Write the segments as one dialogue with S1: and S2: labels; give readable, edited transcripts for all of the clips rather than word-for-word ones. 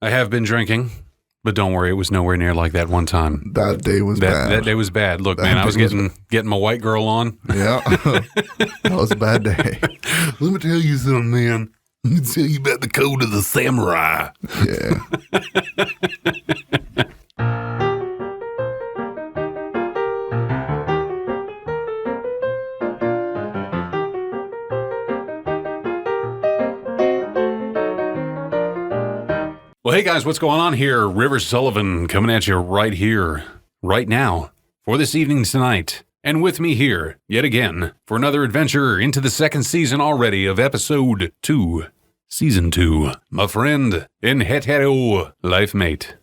S1: I have been drinking, but don't worry, it was nowhere near like that one time.
S2: That day was bad.
S1: That day was bad. Look, man, I was getting my white girl on.
S2: Yeah. That was a bad day.
S1: Let me tell you something, man. Let me tell you about the code of the samurai.
S2: Yeah.
S1: Well, hey guys, what's going on here? River Sullivan coming at you right here, right now, for this evening tonight. And with me here, yet again, for another adventure into the second season already of episode 2, season 2, my friend and hetero life mate,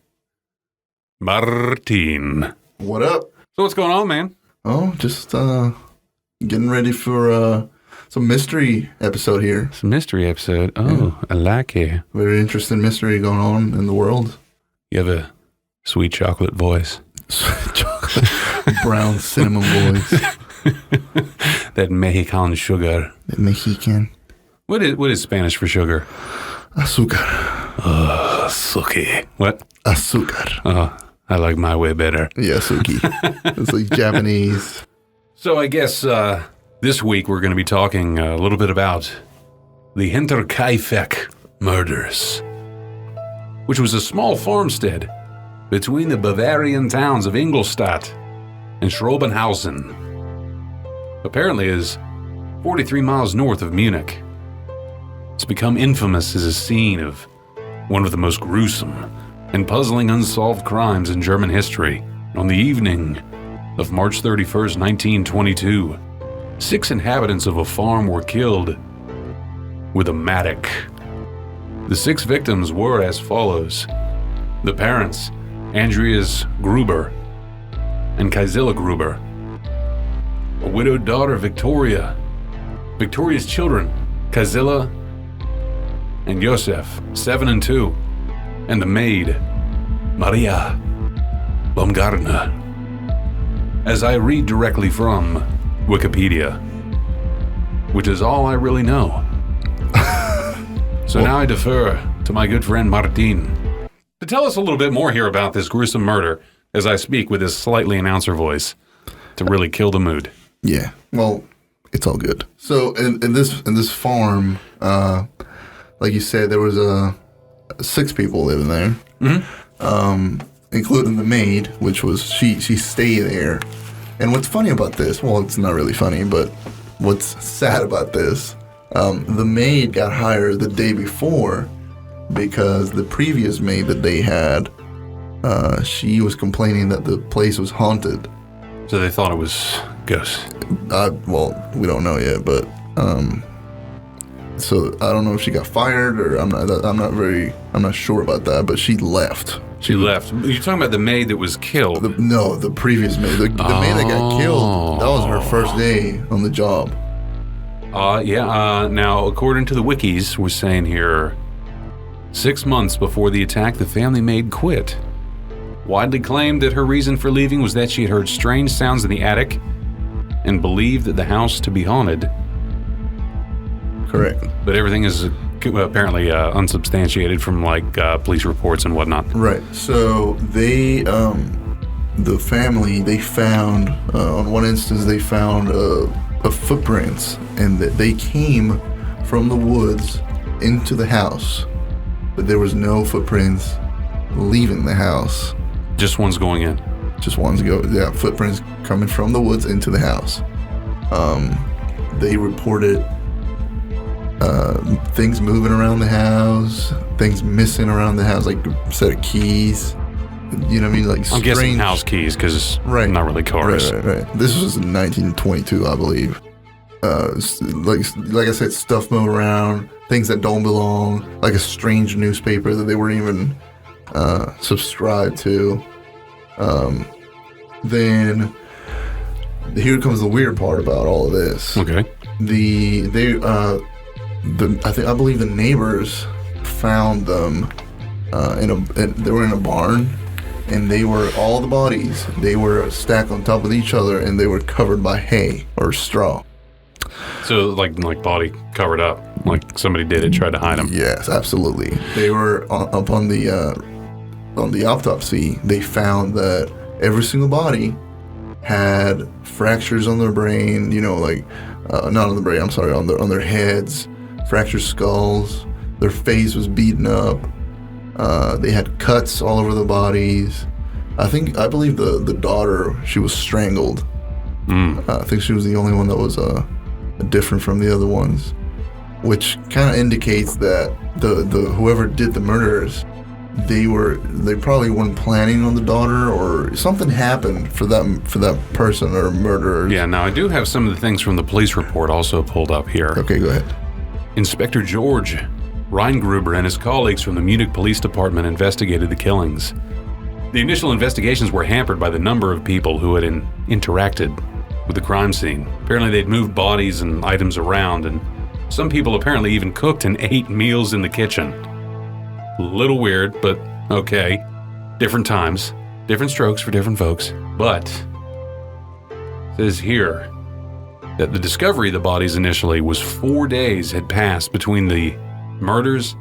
S1: Mart'in.
S2: What up?
S1: So what's going on, man?
S2: Oh, just getting ready for some mystery episode here.
S1: It's a mystery episode. Oh, yeah. I like it.
S2: Very interesting mystery going on in the world.
S1: You have a sweet chocolate voice.
S2: Sweet chocolate. Brown cinnamon voice.
S1: That Mexican sugar.
S2: The Mexican.
S1: What is Spanish for sugar?
S2: Azúcar.
S1: Suki. What?
S2: Azúcar.
S1: Oh, I like my way better.
S2: Yeah, suki. It's like Japanese.
S1: So I guess this week we're going to be talking a little bit about the Hinterkaifek Murders, which was a small farmstead between the Bavarian towns of Ingolstadt and Schrobenhausen. Apparently is 43 miles north of Munich. It's become infamous as a scene of one of the most gruesome and puzzling unsolved crimes in German history. On the evening of March 31st, 1922, 6 inhabitants of a farm were killed with a mattock. The 6 victims were as follows. The parents, Andreas Gruber and Kaisila Gruber. A widowed daughter, Victoria. Victoria's children, Kaisila and Josef, 7 and 2. And the maid, Maria Baumgartner. As I read directly from Wikipedia, which is all I really know. So now I defer to my good friend Mart'in to tell us a little bit more here about this gruesome murder as I speak with this slightly announcer voice to really kill the mood.
S2: Yeah, well, it's all good. So in this farm, like you said, there was 6 people living there, including the maid, which was she stayed there. And what's funny about this, well, it's not really funny, but what's sad about this, the maid got hired the day before because the previous maid that they had, she was complaining that the place was haunted.
S1: So they thought it was ghosts.
S2: Well, we don't know yet, but so I don't know if she got fired or I'm not sure about that, but she left.
S1: She left. You're talking about the maid that was killed.
S2: The previous maid. The maid that got killed, that was her first day on the job.
S1: Now, according to the wikis, we're saying here, 6 months before the attack, the family maid quit. Widely claimed that her reason for leaving was that she had heard strange sounds in the attic and believed that the house to be haunted.
S2: Correct.
S1: But everything is apparently unsubstantiated from police reports and whatnot.
S2: Right. So they, the family, they found, on one instance, they found a footprints, and that they came from the woods into the house, but there was no footprints leaving the house.
S1: Just one's going in.
S2: Just one's footprints coming from the woods into the house. They reported things moving around the house, things missing around the house, like a set of keys. You know what I mean? Like
S1: I'm guessing house keys because not really cars.
S2: Right. This was in 1922, I believe. Like I said, stuff moving around, things that don't belong, like a strange newspaper that they weren't even subscribed to. Then here comes the weird part about all of this.
S1: Okay.
S2: I believe the neighbors found them they were in a barn, and all the bodies, they were stacked on top of each other, and they were covered by hay or straw.
S1: So like body covered up, like somebody did it, tried to hide him.
S2: Yes, absolutely. They were up on the autopsy. They found that every single body had fractures on their brain. Not on the brain. I'm sorry, on their heads, fractured skulls. Their face was beaten up. They had cuts all over the bodies. I believe the daughter, she was strangled. I think she was the only one that was different from the other ones, which kind of indicates that the whoever did the murders, they probably weren't planning on the daughter, or something happened for that person or murderers.
S1: Yeah. Now I do have some of the things from the police report also pulled up here.
S2: Okay, go ahead.
S1: Inspector George Reingruber and his colleagues from the Munich Police Department investigated the killings. The initial investigations were hampered by the number of people who had interacted with the crime scene. Apparently they'd moved bodies and items around, and some people apparently even cooked and ate meals in the kitchen. A little weird, but okay. Different times, different strokes for different folks. But it says here that the discovery of the bodies initially was 4 days had passed between the murders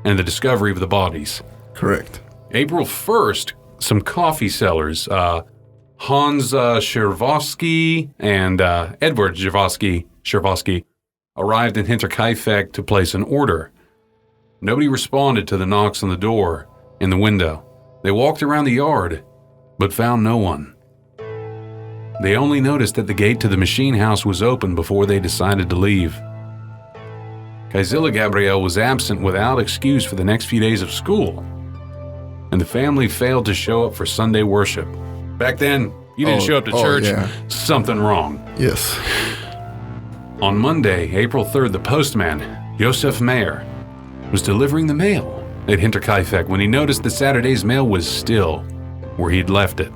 S1: and the discovery of the bodies.
S2: Correct.
S1: April 1st, some coffee sellers, Hans Scherwowski and Edward Scherwowski, arrived in Hinterkaifek to place an order. Nobody responded to the knocks on the door and the window. They walked around the yard, but found no one. They only noticed that the gate to the machine house was open before they decided to leave. Kaizila Gabriel was absent without excuse for the next few days of school, and the family failed to show up for Sunday worship. Back then, you didn't show up to church,
S2: yeah.
S1: Something wrong.
S2: Yes.
S1: On Monday, April 3rd, the postman, Josef Mayer, was delivering the mail at Hinterkaifek when he noticed that Saturday's mail was still where he'd left it,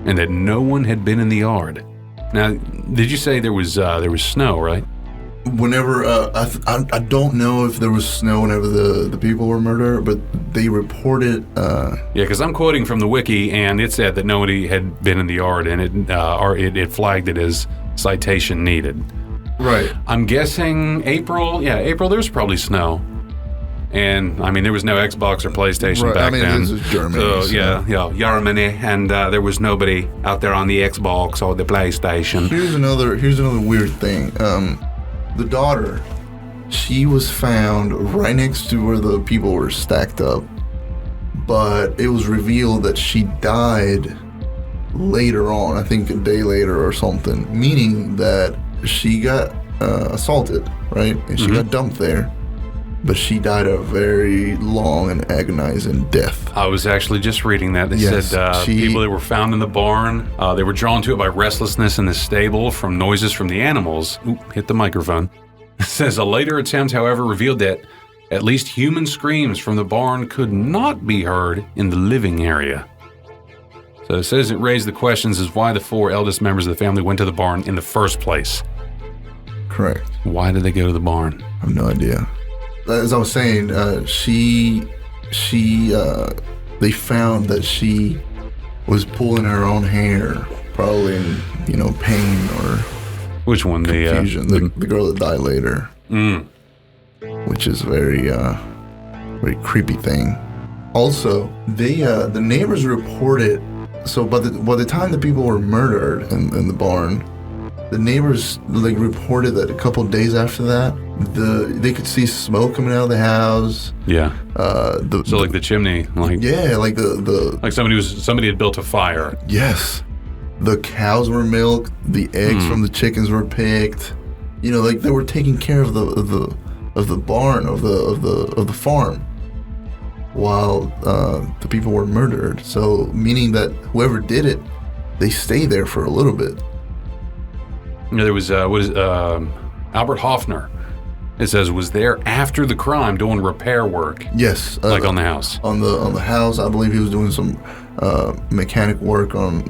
S1: and that no one had been in the yard. Now, did you say there was snow, right?
S2: Whenever I don't know if there was snow whenever the people were murdered, but they reported.
S1: Yeah, because I'm quoting from the wiki, and it said that nobody had been in the yard, and it flagged it as citation needed.
S2: Right.
S1: I'm guessing April. Yeah, April. There's probably snow, and I mean there was no Xbox or PlayStation back then.
S2: This is Germany.
S1: So yeah, Germany, and there was nobody out there on the Xbox or the PlayStation.
S2: Here's another weird thing. The daughter, she was found right next to where the people were stacked up, but it was revealed that she died later on, I think a day later or something, meaning that she got assaulted, right? And she got dumped there, but she died a very long and agonizing death.
S1: I was actually just reading that. They said people that were found in the barn, they were drawn to it by restlessness in the stable from noises from the animals. Oop, hit the microphone. It says a later attempt, however, revealed that at least human screams from the barn could not be heard in the living area. So it says it raised the questions as why the 4 eldest members of the family went to the barn in the first place.
S2: Correct.
S1: Why did they go to the barn?
S2: I have no idea. As I was saying, they found that she was pulling her own hair, probably in, pain or
S1: Which one?
S2: confusion. The girl that died later, which is a very creepy thing. Also, the neighbors reported. So by the time the people were murdered in the barn, the neighbors reported that a couple of days after that, they could see smoke coming out of the house.
S1: Yeah. So the chimney, like somebody had built a fire.
S2: Yes. The cows were milked. The eggs from the chickens were picked. They were taking care of the barn of the farm while the people were murdered. So meaning that whoever did it, they stayed there for a little bit.
S1: There was Albert Hoffner. It says was there after the crime doing repair work.
S2: Yes,
S1: on the house.
S2: On the house, I believe he was doing some mechanic work on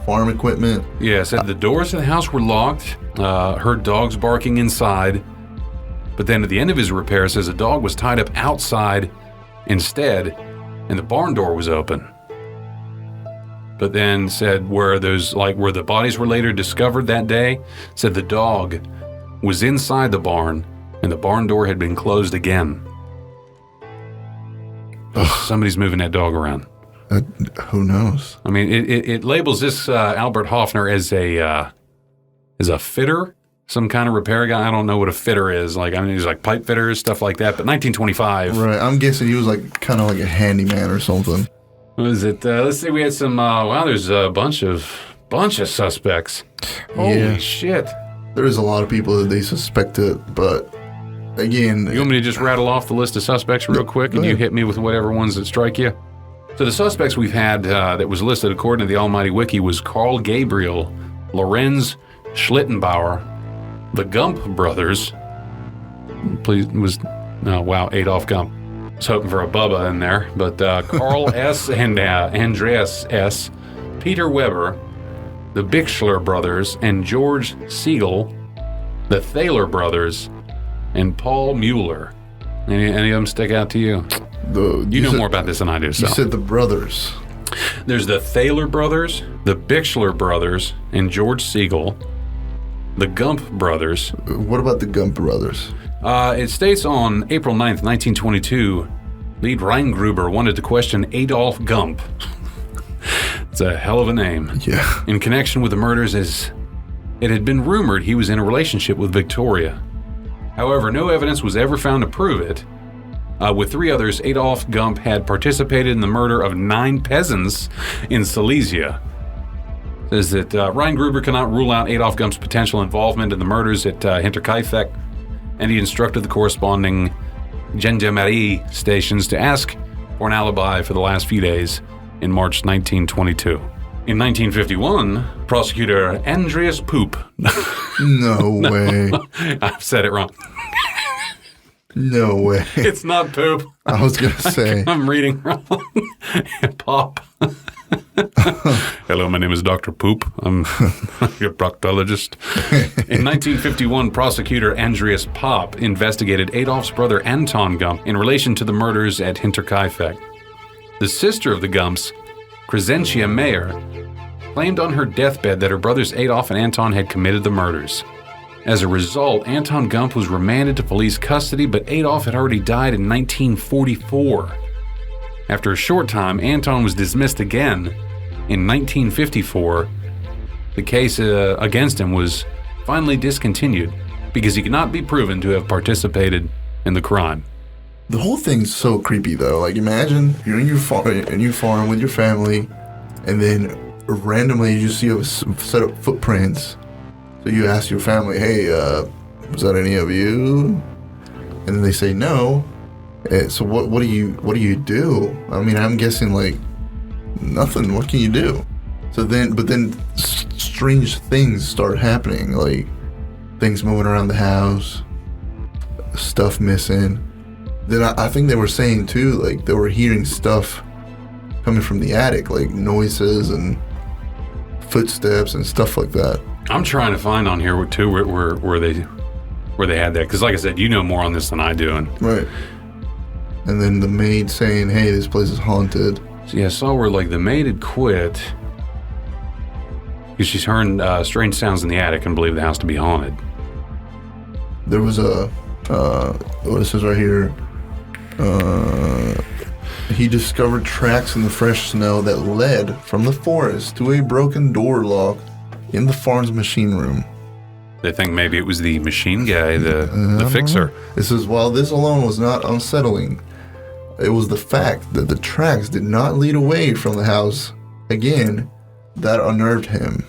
S2: farm equipment.
S1: Yeah, it said the doors to the house were locked. Heard dogs barking inside, but then at the end of his repair, it says a dog was tied up outside instead, and the barn door was open. But then said where the bodies were later discovered that day, said the dog was inside the barn, and the barn door had been closed again. Somebody's moving that dog around.
S2: Who knows?
S1: I mean, it labels this Albert Hoffner as a fitter, some kind of repair guy. I don't know what a fitter is. Like, I mean, he's like pipe fitters, stuff like that. But 1925.
S2: Right. I'm guessing he was like kind of like a handyman or something.
S1: What is it? Let's see. We had some. Wow, there's a bunch of suspects. Holy shit!
S2: There is a lot of people that they suspected, but again,
S1: you want me to just rattle off the list of suspects real quick, and you hit me with whatever ones that strike you? So the suspects we've had that was listed according to the Almighty Wiki was Carl Gabriel, Lorenz Schlittenbauer, the Gump brothers. Adolf Gump. I was hoping for a Bubba in there, but Carl S. and Andreas S., Peter Weber, the Bichler brothers, and George Siegel, the Thaler brothers, and Paul Mueller. Any of them stick out to you? You know more about this than I do. So.
S2: You said the brothers.
S1: There's the Thaler brothers, the Bichler brothers, and George Siegel, the Gump brothers.
S2: What about the Gump brothers?
S1: It states on April 9th, 1922, lead Reingruber wanted to question Adolf Gump. It's a hell of a name.
S2: Yeah.
S1: In connection with the murders, as it had been rumored he was in a relationship with Victoria. However, no evidence was ever found to prove it. With three others, Adolf Gump had participated in the murder of 9 peasants in Silesia. It says that Reingruber cannot rule out Adolf Gump's potential involvement in the murders at Hinterkaifek, and he instructed the corresponding gendarmerie stations to ask for an alibi for the last few days in March 1922. In 1951, prosecutor Andreas Poop.
S2: No way.
S1: I've said it wrong.
S2: No way.
S1: It's not poop.
S2: I was going to say.
S1: I'm reading wrong. Pop. Hello, my name is Dr. Poop. I'm your proctologist. In 1951, prosecutor Andreas Popp investigated Adolf's brother Anton Gump in relation to the murders at Hinterkaifek. The sister of the Gumps, Crescentia Mayer, claimed on her deathbed that her brothers Adolf and Anton had committed the murders. As a result, Anton Gump was remanded to police custody, but Adolf had already died in 1944. After a short time, Anton was dismissed again. In 1954, the case against him was finally discontinued because he could not be proven to have participated in the crime.
S2: The whole thing's so creepy, though. Like, imagine you're in your farm with your family, and then randomly you just see a set of footprints. So you ask your family, hey, was that any of you? And then they say no. So what do you do? I mean, I'm guessing like nothing. What can you do? But then strange things start happening, like things moving around the house, stuff missing. Then I think they were saying too, like they were hearing stuff coming from the attic, like noises and footsteps and stuff like that.
S1: I'm trying to find on here too where they had that, because like I said, you know more on this than I do.
S2: Right. And then the maid saying, "Hey, this place is haunted."
S1: So yeah, I saw where like the maid had quit because she's heard strange sounds in the attic and believed the house to be haunted.
S2: There was what it says right here. He discovered tracks in the fresh snow that led from the forest to a broken door lock in the farm's machine room.
S1: They think maybe it was the machine guy, the fixer.
S2: It says, while this alone was not unsettling, it was the fact that the tracks did not lead away from the house again that unnerved him.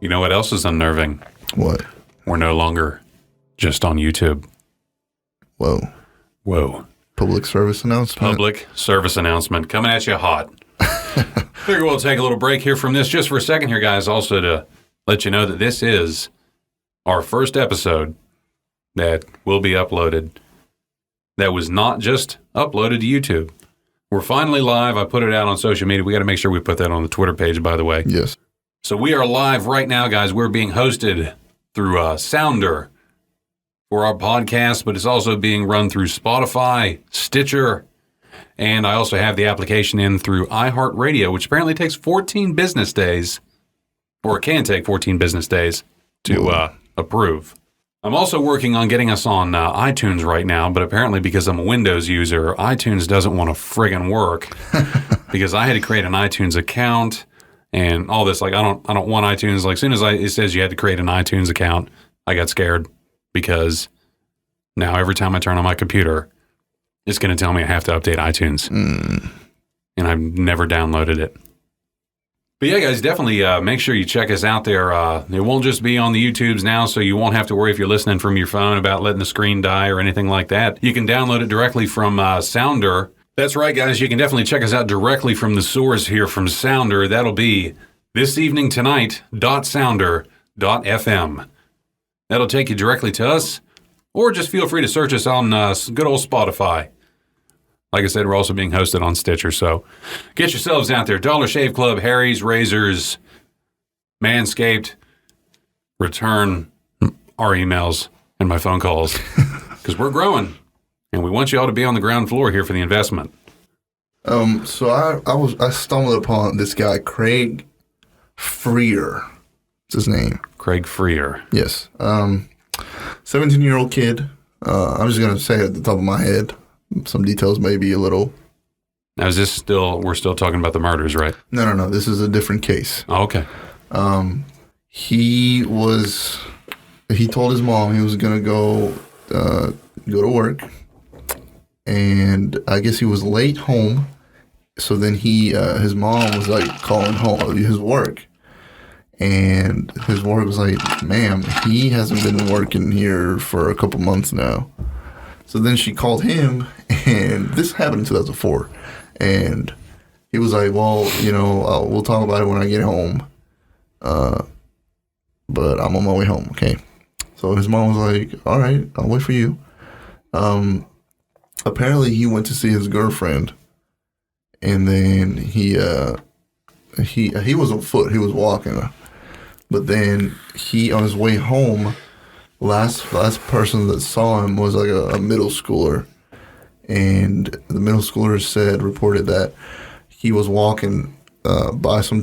S1: You know what else is unnerving?
S2: What?
S1: We're no longer just on YouTube. Whoa.
S2: Public service announcement.
S1: Public service announcement coming at you hot. Figure we'll take a little break here from this just for a second here, guys. Also to let you know that this is our first episode that will be uploaded that was not just uploaded to YouTube. We're finally live. I put it out on social media. We got to make sure we put that on the Twitter page, by the way.
S2: Yes.
S1: So we are live right now, guys. We're being hosted through Sounder for our podcast, but it's also being run through Spotify, Stitcher, and I also have the application in through iHeartRadio, which apparently takes 14 business days, or it can take 14 business days to approve. I'm also working on getting us on iTunes right now, but apparently because I'm a Windows user, iTunes doesn't want to friggin' work because I had to create an iTunes account and all this. Like, I don't want iTunes. Like, as soon as it says you had to create an iTunes account, I got scared because now every time I turn on my computer, it's going to tell me I have to update iTunes. And I've never downloaded it. But yeah, guys, definitely make sure you check us out there. It won't just be on the YouTubes now, so you won't have to worry if you're listening from your phone about letting the screen die or anything like that. You can download it directly from Sounder. That's right, guys. You can definitely check us out directly from the source here from Sounder. That'll be thiseveningtonight.sounder.fm. That'll take you directly to us, or just feel free to search us on good old Spotify. Like I said, we're also being hosted on Stitcher, so get yourselves out there. Dollar Shave Club, Harry's, Razors, Manscaped. Return our emails and my phone calls because we're growing, and we want you all to be on the ground floor here for the investment.
S2: So I stumbled upon this guy, Craig Freer. What's his name?
S1: Craig Freer.
S2: Yes. 17-year-old kid. I'm just gonna say it at the top of my head. Some details may be a little.
S1: Now, is this we're still talking about the murders, right?
S2: No. This is a different case.
S1: Oh, okay.
S2: He told his mom he was going to go to work. And I guess he was late home. So then his mom was like calling home his work. And his work was like, ma'am, he hasn't been working here for a couple months now. So then she called him, and this happened in 2004. And he was like, well, we'll talk about it when I get home. But I'm on my way home, okay? So his mom was like, all right, I'll wait for you. Apparently he went to see his girlfriend, and then he was on foot. He was walking. But then on his way home, last person that saw him was like a middle schooler, and the middle schooler reported that he was walking by some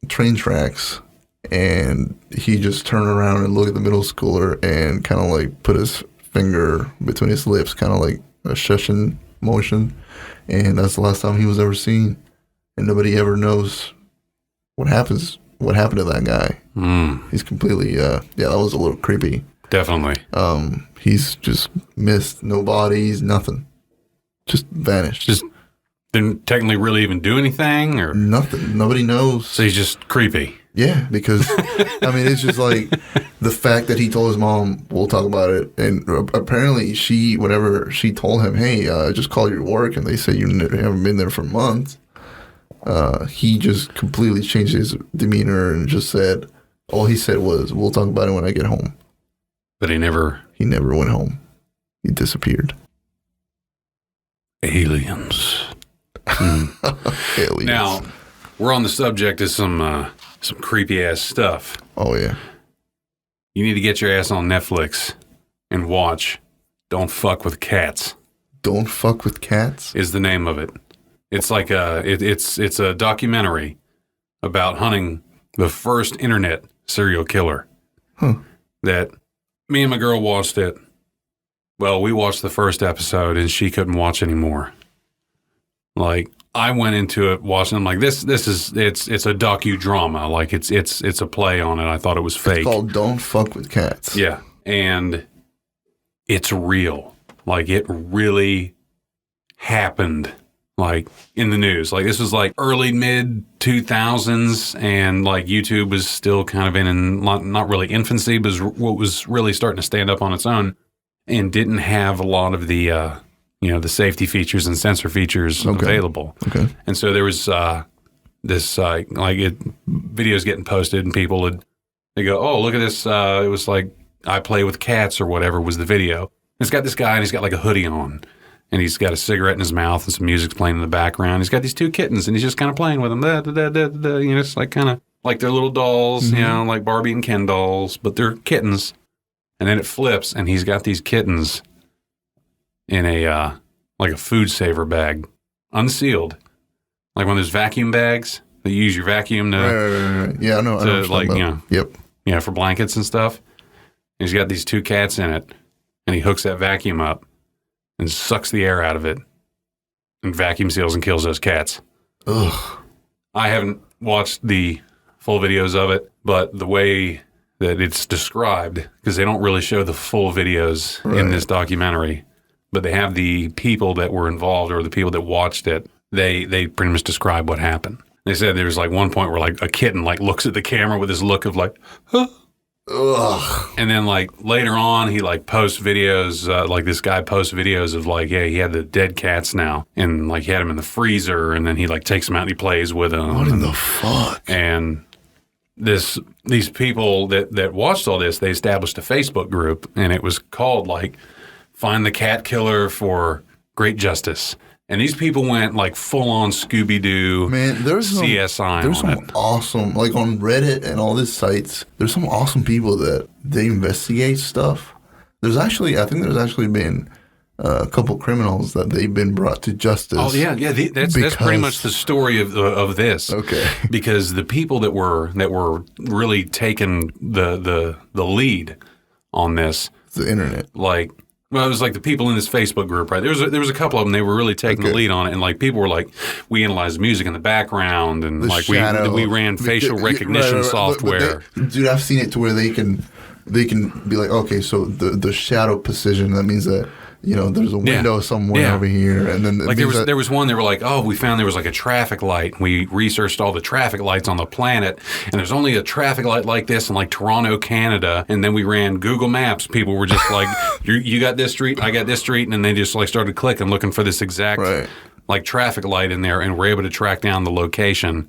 S2: train tracks, and he just turned around and looked at the middle schooler and kind of like put his finger between his lips, kind of like a shushing motion, and that's the last time he was ever seen, and nobody ever knows what happened to that guy. He's completely, that was a little creepy.
S1: Definitely.
S2: He's just missed, no bodies, nothing. Just vanished.
S1: Just didn't technically really even do anything or?
S2: Nothing. Nobody knows.
S1: So he's just creepy.
S2: Yeah, because, I mean, it's just like the fact that he told his mom, we'll talk about it. And apparently she told him, hey, just call your work. And they said you haven't been there for months. He just completely changed his demeanor and just said, all he said was, we'll talk about it when I get home.
S1: But he never
S2: went home. He disappeared.
S1: Aliens.
S2: Aliens.
S1: Now, we're on the subject of some creepy ass stuff.
S2: Oh yeah.
S1: You need to get your ass on Netflix and watch Don't Fuck with Cats.
S2: Don't Fuck with Cats
S1: is the name of it. It's like it's a documentary about hunting the first internet serial killer. That me and my girl watched it. Well, we watched the first episode and she couldn't watch anymore. Like, I went into it watching. I'm like, it's a docudrama. Like, it's a play on it. I thought it was fake.
S2: It's called Don't Fuck with Cats.
S1: Yeah, and it's real. Like, it really happened. Like, in the news. Like, this was like early mid 2000s, and like YouTube was still kind of in not really infancy, but what was really starting to stand up on its own, and didn't have a lot of the the safety features and sensor features available. Okay. And so there was this videos getting posted, and people they go, oh, look at this. It was like I Play with Cats or whatever was the video. It's got this guy, and he's got like a hoodie on. And he's got a cigarette in his mouth and some music's playing in the background. He's got these two kittens, and he's just kind of playing with them. It's like kind of like they're little dolls, like Barbie and Ken dolls, but they're kittens. And then it flips, and he's got these kittens in a like a food saver bag, unsealed, like one of those vacuum bags that you use your vacuum to.
S2: Right. Yeah, I know.
S1: Yep. Yeah, for blankets and stuff. He's got these 2 cats in it, and he hooks that vacuum up and sucks the air out of it and vacuum seals and kills those cats.
S2: Ugh.
S1: I haven't watched the full videos of it, but the way that it's described, because they don't really show the full videos in this documentary, but they have the people that were involved or the people that watched it, they pretty much describe what happened. They said there was like one point where like a kitten like looks at the camera with this look of like, huh?
S2: Ugh.
S1: And then like later on he like posts videos, like this guy posts videos of like, yeah, he had the dead cats now, and like he had them in the freezer, and then he like takes them out and he plays with them.
S2: What in the fuck?
S1: And these people that watched all this, they established a Facebook group, and it was called like Find the Cat Killer for Great Justice. And these people went like full on Scooby-Doo,
S2: man, there's
S1: CSI.
S2: There's
S1: on
S2: some
S1: it.
S2: awesome, like on Reddit and all these sites, there's some awesome people that they investigate stuff. I think there's actually been a couple criminals that they've been brought to justice.
S1: Oh yeah. That's pretty much the story of this.
S2: Okay.
S1: Because the people that were really taking the lead on this,
S2: The internet.
S1: like. Well, it was like the people in this Facebook group, right? There was a couple of them. They were really taking the lead on it, and like people were like, we analyzed music in the background, and like we ran facial recognition software.
S2: Dude, I've seen it to where they can be like, okay, so the shadow precision, that means that there's a window somewhere over here, and then
S1: like there was one. They were like, oh, we found there was like a traffic light. We researched all the traffic lights on the planet, and there's only a traffic light like this in like Toronto, Canada. And then we ran Google Maps. People were just like, you got this street, I got this street, and then they just like started clicking, looking for this exact like traffic light in there, and were able to track down the location.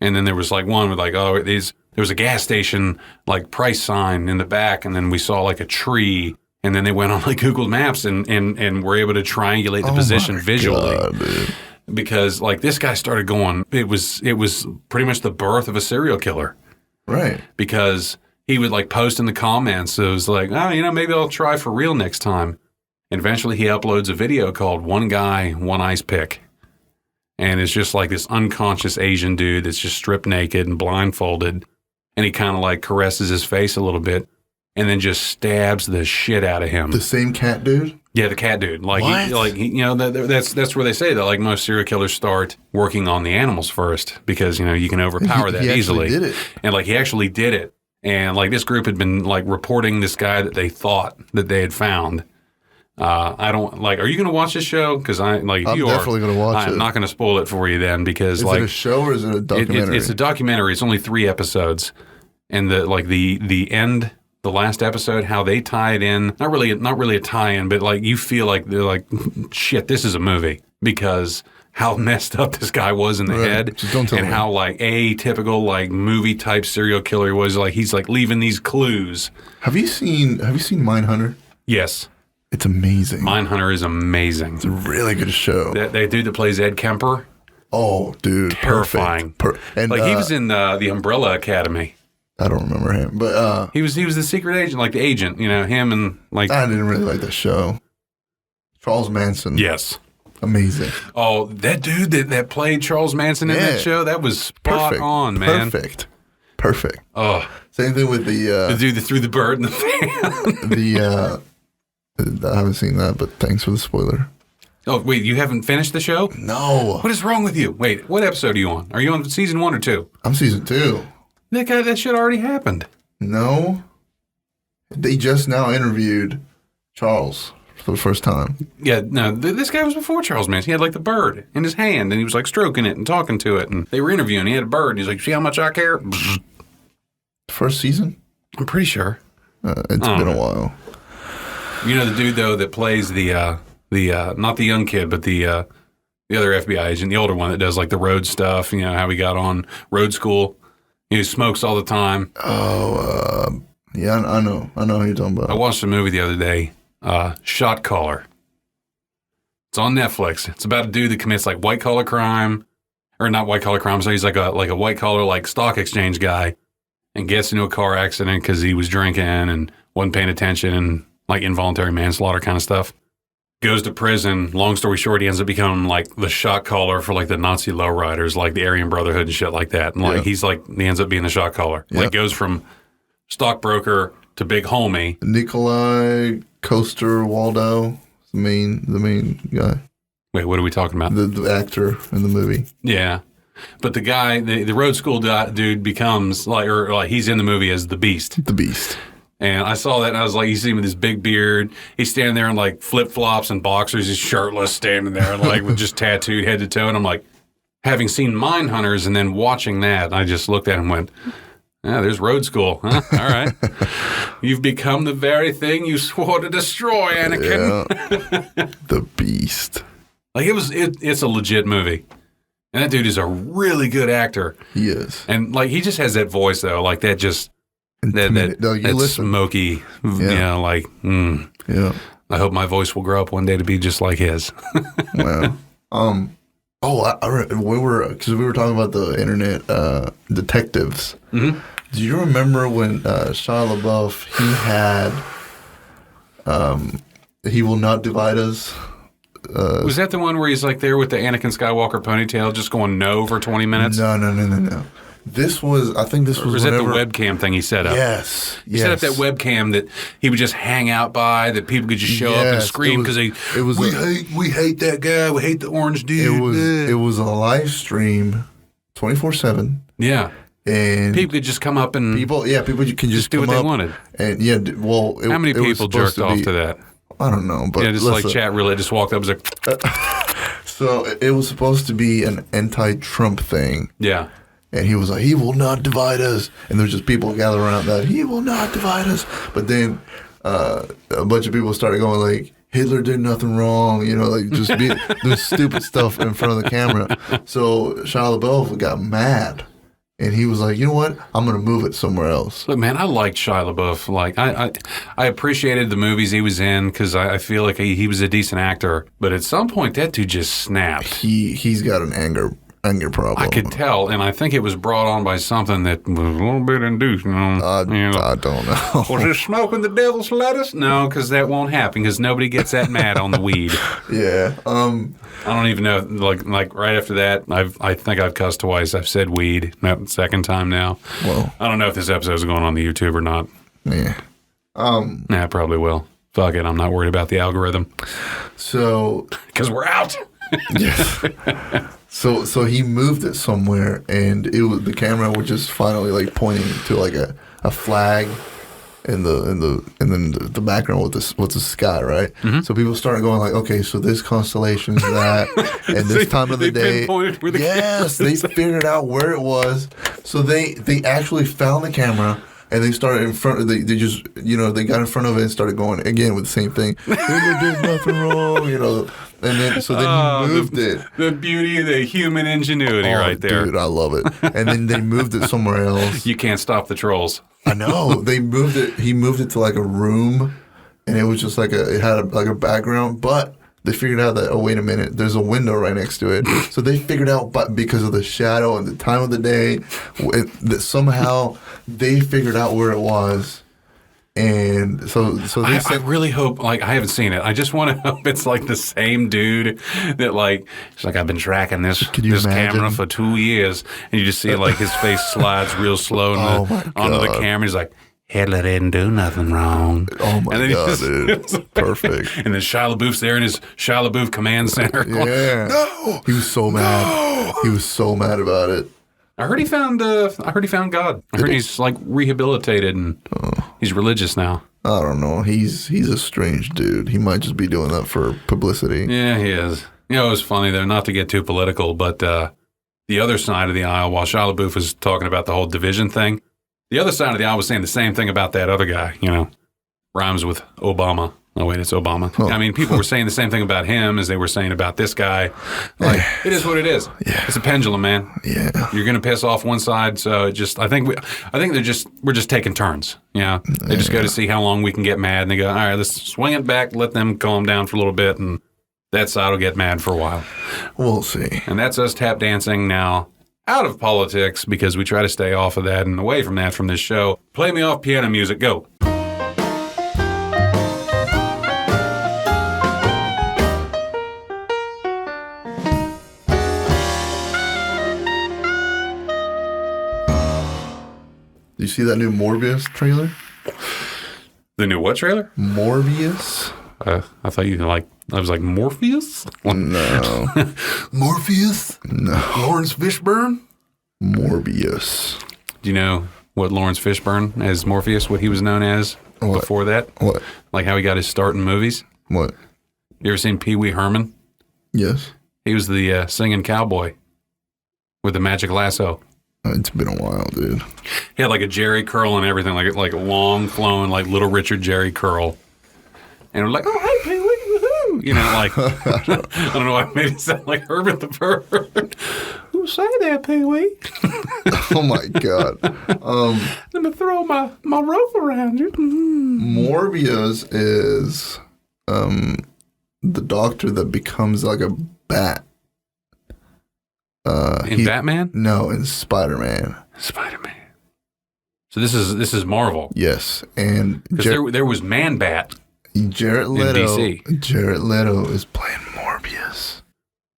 S1: And then there was like one with like, oh, there was a gas station like price sign in the back, and then we saw like a tree. And then they went on like Google Maps and were able to triangulate the position visually.
S2: God,
S1: because like this guy started going, it was pretty much the birth of a serial killer.
S2: Right.
S1: Because he would like post in the comments, it was like, oh, maybe I'll try for real next time. And eventually he uploads a video called One Guy, One Ice Pick. And it's just like this unconscious Asian dude that's just stripped naked and blindfolded. And he kind of like caresses his face a little bit. And then just stabs the shit out of him.
S2: The same cat dude?
S1: Yeah, the cat dude. Like,
S2: what?
S1: That's where they say that. Like most serial killers start working on the animals first because you can overpower that easily.
S2: He actually did it.
S1: And like he actually did it. And like this group had been like reporting this guy that they thought that they had found. I don't like. Are you going to watch this show? Because I'm
S2: definitely going to watch it.
S1: I'm not going to spoil it for you then because
S2: is it a show or is it a documentary?
S1: It's a documentary. It's only 3 episodes, and the end. The last episode, how they tie it in, not really a tie-in, but like you feel like they're like, shit, this is a movie because how messed up this guy was in the head, and how like atypical like movie type serial killer he was. Like he's like leaving these clues.
S2: Have you seen Mindhunter?
S1: Yes,
S2: it's amazing.
S1: Mindhunter is amazing.
S2: It's a really good show.
S1: That dude that plays Ed Kemper.
S2: Oh, dude,
S1: terrifying.
S2: And
S1: like he was in the Umbrella Academy.
S2: I don't remember him, but
S1: he was the secret agent, like the agent, him and like.
S2: I didn't really like the show. Charles Manson.
S1: Yes.
S2: Amazing.
S1: Oh, that dude that played Charles Manson in that show, that was spot on, man.
S2: Perfect.
S1: Oh.
S2: Same thing with the
S1: dude that threw the bird in the fan.
S2: I haven't seen that, but thanks for the spoiler.
S1: Oh, wait, you haven't finished the show?
S2: No.
S1: What is wrong with you? Wait, what episode are you on? Are you on season 1 or 2?
S2: I'm season 2.
S1: That shit already happened.
S2: No. They just now interviewed Charles for the first time.
S1: Yeah, no, this guy was before Charles Manson. He had like the bird in his hand, and he was like stroking it and talking to it, and they were interviewing. He had a bird, and he's like, see how much I care?
S2: First season?
S1: I'm pretty sure.
S2: It's been a while.
S1: You know the dude, though, that plays the not the young kid, but the other FBI agent, the older one that does like the road stuff, how he got on road school. He smokes all the time.
S2: Oh, yeah, I know who you're talking about.
S1: I watched a movie the other day, Shot Caller. It's on Netflix. It's about a dude that commits like white collar crime, or not white collar crime. So he's like a white collar like stock exchange guy, and gets into a car accident because he was drinking and wasn't paying attention and like involuntary manslaughter kind of stuff. Goes to prison. Long story short, he ends up becoming like the shot caller for like the Nazi lowriders, like the Aryan Brotherhood and shit like that. And like he ends up being the shot caller. Like goes from stockbroker to Big Homie.
S2: Nikolai Coster-Waldau, the main guy.
S1: Wait, what are we talking about?
S2: The actor in the movie.
S1: Yeah. But the guy, the road school dude becomes, like he's in the movie as the Beast.
S2: The Beast.
S1: And I saw that, and I was like, you see him with his big beard. He's standing there in, like, flip-flops and boxers. He's shirtless, standing there, like, with just tattooed head to toe. And I'm like, having seen Mindhunters and then watching that, I just looked at him and went, yeah, there's road school. Huh? All right. You've become the very thing you swore to destroy, Anakin.
S2: Yeah. The Beast.
S1: Like, it's a legit movie. And that dude is a really good actor.
S2: He is.
S1: And, like, he just has that voice, though. Like, that just... That smoky,
S2: yeah.
S1: Yeah. I hope my voice will grow up one day to be just like his.
S2: Wow. We were talking about the internet detectives.
S1: Mm-hmm.
S2: Do you remember when Shia LaBeouf, he had He Will Not Divide Us?
S1: Was that the one where he's like there with the Anakin Skywalker ponytail just going no for 20 minutes?
S2: No. This was, I think this was
S1: Or was that the webcam thing he set up?
S2: Yes.
S1: He set up that webcam that he would just hang out by, that people could just show up and scream because we hate that guy, we hate the orange dude.
S2: It was a live stream, 24/7.
S1: Yeah.
S2: And
S1: people could just come up and
S2: people can just
S1: do what they wanted.
S2: And
S1: how many people jerked off to that?
S2: I don't know, but
S1: just like chat roulette, just walked up and was like.
S2: So it was supposed to be an anti-Trump thing.
S1: Yeah.
S2: And he was like, he will not divide us. And there's just people gathered around that, he will not divide us. But then a bunch of people started going like, Hitler did nothing wrong, like just doing stupid stuff in front of the camera. So Shia LaBeouf got mad. And he was like, you know what? I'm going to move it somewhere else.
S1: Look, man, I liked Shia LaBeouf. Like, I appreciated the movies he was in because I feel like he was a decent actor. But at some point, that dude just snapped.
S2: He's got an anger problem.
S1: I could tell, and I think it was brought on by something that was a little bit induced.
S2: I don't know.
S1: Was it smoking the devil's lettuce? No, because that won't happen because nobody gets that mad on the weed.
S2: Yeah.
S1: I don't even know. Like right after that, I think I've cussed twice. I've said weed. That second time now.
S2: Well,
S1: I don't know if this episode is going on the YouTube or not.
S2: Yeah.
S1: Yeah, I probably will. Fuck it. I'm not worried about the algorithm.
S2: So,
S1: because we're out.
S2: Yeah. So he moved it somewhere, and the camera was just finally like pointing to like a flag in the background with the sky, right?
S1: Mm-hmm.
S2: So people started going like, okay, so this constellation is that, and this time of the day, yes, they figured out where it was. So they actually found the camera. And they started in front of they just they got in front of it and started going again with the same thing. Hitler did nothing wrong, And then he moved it.
S1: The beauty of the human ingenuity right there.
S2: Dude, I love it. And then they moved it somewhere else.
S1: You can't stop the trolls.
S2: I know. They moved it. He moved it to like a room, and it was just like it had a background, but they figured out that, oh, wait a minute, there's a window right next to it. So they figured out, but because of the shadow and the time of the day, that somehow they figured out where it was. And so they
S1: I really hope, like, I haven't seen it. I just want to hope it's like the same dude that, like, it's like, I've been tracking this camera for 2 years. And you just see, like, his face slides real slow onto the camera. He's like, Hitler didn't do nothing wrong.
S2: Oh, my God, dude. Perfect.
S1: And then Shia LaBeouf's there in his Shia LaBeouf command center. Going,
S2: yeah.
S1: No!
S2: He was so mad. No! He was so mad about it.
S1: I heard he found God. I heard he's, like, rehabilitated and he's religious now.
S2: I don't know. He's a strange dude. He might just be doing that for publicity.
S1: Yeah, he is. It was funny, though, not to get too political, but the other side of the aisle, while Shia LaBeouf was talking about the whole division thing, the other side of the aisle was saying the same thing about that other guy, rhymes with Obama. Oh, wait, it's Obama. Oh. I mean, people were saying the same thing about him as they were saying about this guy. Like, it is what it is.
S2: Yeah.
S1: It's a pendulum, man.
S2: Yeah.
S1: You're going to piss off one side, so I think we're just taking turns. Yeah. They just go to see how long we can get mad, and they go, all right, let's swing it back, let them calm down for a little bit, and that side will get mad for a while.
S2: We'll see.
S1: And that's us tap dancing now. Out of politics, because we try to stay off of that and away from that from this show. Play me off piano music. Go.
S2: Do you see that new Morbius trailer?
S1: The new what trailer?
S2: Morbius.
S1: I thought you like. I was like Morpheus.
S2: No.
S1: Morpheus.
S2: No.
S1: Lawrence Fishburne.
S2: Morbius.
S1: Do you know what Lawrence Fishburne as Morpheus? What he was known as before that?
S2: What?
S1: Like how he got his start in movies.
S2: What?
S1: You ever seen Pee Wee Herman?
S2: Yes.
S1: He was the singing cowboy with the magic lasso.
S2: It's been a while, dude.
S1: He had like a Jerry curl and everything, like a long flowing, like Little Richard Jerry curl. And it was like, oh, hey, Pee Wee, woohoo! You know, like, I don't know why I made it sound like Herbert the Bird. Who say that, Pee Wee?
S2: Oh, my God.
S1: Let me throw my rope around you.
S2: Morbius is the doctor that becomes like a bat.
S1: In Batman?
S2: No, in Spider-Man.
S1: Spider-Man. So this is Marvel.
S2: Yes, and
S1: Because there was Man-Bat
S2: Jared Leto.
S1: in DC.
S2: Jared Leto is playing Morbius.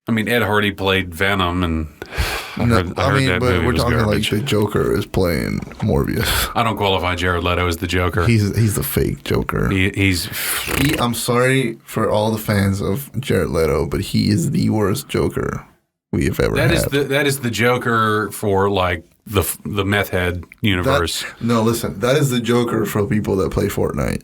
S1: I mean, Ed Hardy played Venom, and I heard that movie
S2: we're
S1: was
S2: talking
S1: garbage.
S2: like the Joker is playing Morbius.
S1: I don't qualify Jared Leto as the Joker.
S2: He's the fake Joker. I'm sorry for all the fans of Jared Leto, but he is the worst Joker we have ever had.
S1: That is the Joker for like the meth head universe.
S2: Listen, that is the Joker for people that play Fortnite.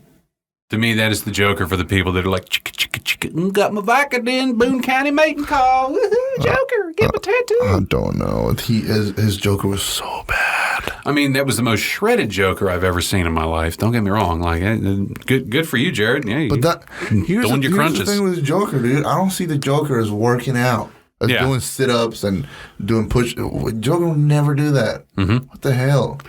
S1: To me, that is the Joker for the people that are like, chicka, chicka, chicka, got my Vicodin, Boone County mating call. Woohoo, Joker, get my tattoo.
S2: I don't know. His Joker was so bad.
S1: I mean, that was the most shredded Joker I've ever seen in my life. Don't get me wrong. Like, good for you, Jared. Yeah,
S2: but here's the
S1: crunches.
S2: thing with the Joker, dude. I don't see the Joker as working out, as doing sit-ups and doing push. Joker would never do that. Mm-hmm. What the hell?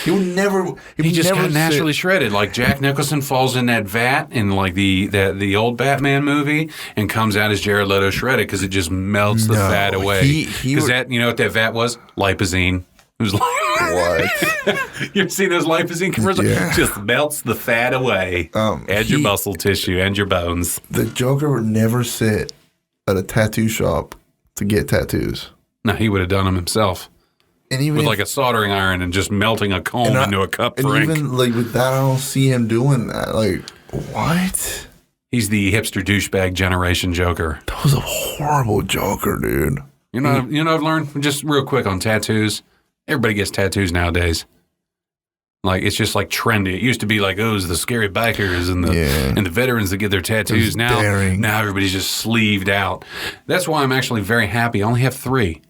S2: He would never.
S1: He just got naturally shredded. Like Jack Nicholson falls in that vat in like the old Batman movie and comes out as Jared Leto shredded because it just melts the fat away. Because that, you know what that vat was? Lipozene. It was like
S2: what?
S1: You ever seen those Lipozene commercials?
S2: Yeah.
S1: Just melts the fat away. And your muscle tissue and your bones.
S2: The Joker would never sit at a tattoo shop to get tattoos.
S1: No, he would have done them himself.
S2: And even
S1: with like a soldering iron and just melting a comb into a cup for ink.
S2: Even like with that, I don't see him doing that. Like, what?
S1: He's the hipster douchebag generation Joker.
S2: That was a horrible Joker, dude.
S1: You know, I've learned just real quick on tattoos. Everybody gets tattoos nowadays. Like it's just like trendy. It used to be like, oh, it's the scary bikers and the veterans that get their tattoos. Now everybody's just sleeved out. That's why I'm actually very happy. I only have 3.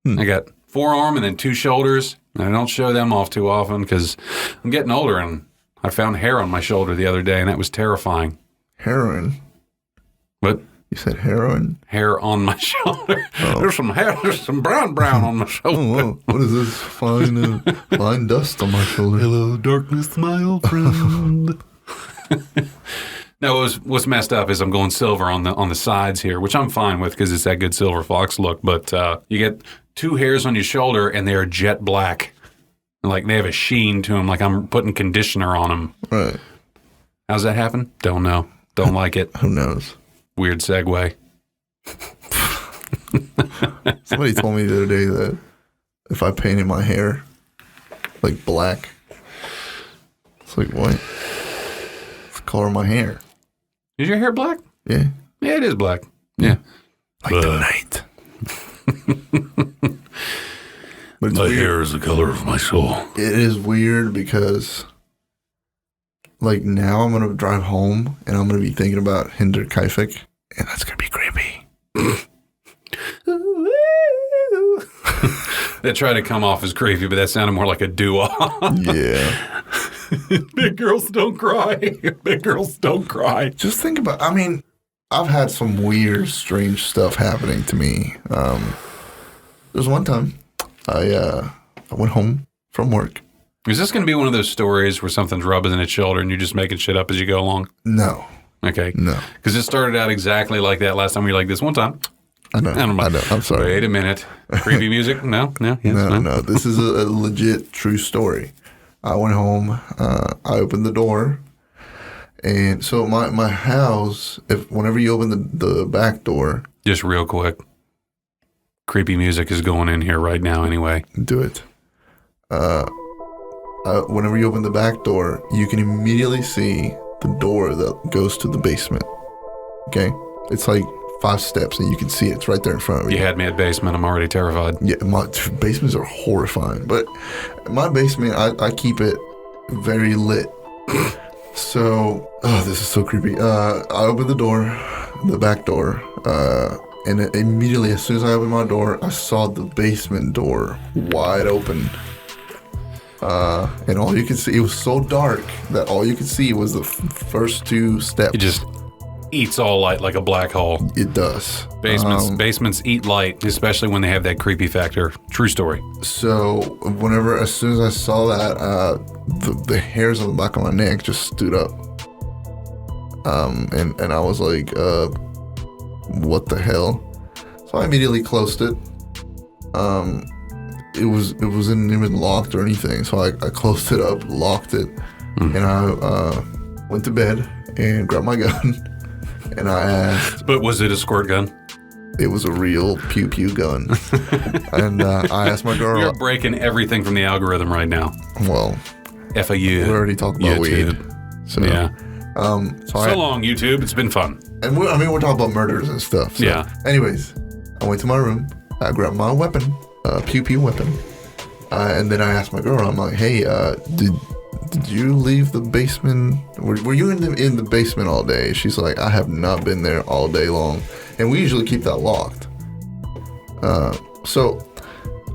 S1: I got forearm and then 2 shoulders. And I don't show them off too often because I'm getting older and I found hair on my shoulder the other day and that was terrifying.
S2: Heroin?
S1: What?
S2: You said heroin?
S1: Hair on my shoulder. Oh. There's some hair. There's some brown on my shoulder.
S2: Oh, what is this fine dust on my shoulder?
S1: Hello, darkness, my old friend. No, what's messed up is I'm going silver on the sides here, which I'm fine with because it's that good silver fox look. But you get 2 hairs on your shoulder and they are jet black. Like they have a sheen to them, like I'm putting conditioner on them.
S2: Right.
S1: How's that happen? Don't know. Don't like it.
S2: Who knows?
S1: Weird segue.
S2: Somebody told me the other day that if I painted my hair like black, it's like, what? It's the color of my hair.
S1: Is your hair black?
S2: Yeah.
S1: Yeah, it is black. Yeah.
S2: Like the night. But it's
S1: my
S2: weird.
S1: hair is the color of my soul.
S2: It is weird because like now I'm going to drive home and I'm going to be thinking about Hinterkaifek and that's going to be creepy.
S1: That tried to come off as creepy, but that sounded more like a doo-wop.
S2: Yeah.
S1: Big girls don't cry. Big girls don't cry.
S2: Just think about, I mean, I've had some weird, strange stuff happening to me. There's one time I went home from work.
S1: Is this going to be one of those stories where something's rubbing in its shoulder and you're just making shit up as you go along?
S2: No.
S1: Okay.
S2: No.
S1: Because it started out exactly like that last time. You're like, this one time.
S2: I know. I'm sorry.
S1: Wait a minute. Creepy music? No? Yes,
S2: no. This is a legit, true story. I went home. I opened the door. And so my house, whenever you open the back door.
S1: Just real quick. Creepy music is going in here right now anyway.
S2: Do it. whenever you open the back door, you can immediately see the door that goes to the basement. Okay? It's like 5 steps, and you can see it. It's right there in front of you.
S1: You had me at basement. I'm already terrified.
S2: Yeah, my basements are horrifying. But my basement, I keep it very lit. So, this is so creepy. I opened the door, the back door, and immediately, as soon as I opened my door, I saw the basement door wide open. And all you could see, it was so dark that all you could see was the first 2 steps.
S1: It just eats all light like a black hole.
S2: It does.
S1: Basements eat light, especially when they have that creepy factor. True story.
S2: So as soon as I saw that, the hairs on the back of my neck just stood up. And I was like, what the hell? So I immediately closed it. It wasn't even locked or anything. So I closed it up, locked it, and I went to bed and grabbed my gun. And I asked...
S1: But was it a squirt gun?
S2: It was a real pew-pew gun. And I asked my girl...
S1: You're breaking everything from the algorithm right now.
S2: Well...
S1: FAU.
S2: We already talked about weed. So,
S1: yeah.
S2: So
S1: long, YouTube. It's been fun.
S2: And we're talking about murders and stuff. So.
S1: Yeah.
S2: Anyways, I went to my room. I grabbed my weapon, pew-pew weapon. And then I asked my girl, I'm like, hey, did you leave the basement? Were you in the basement all day? She's like, I have not been there all day long. And we usually keep that locked. So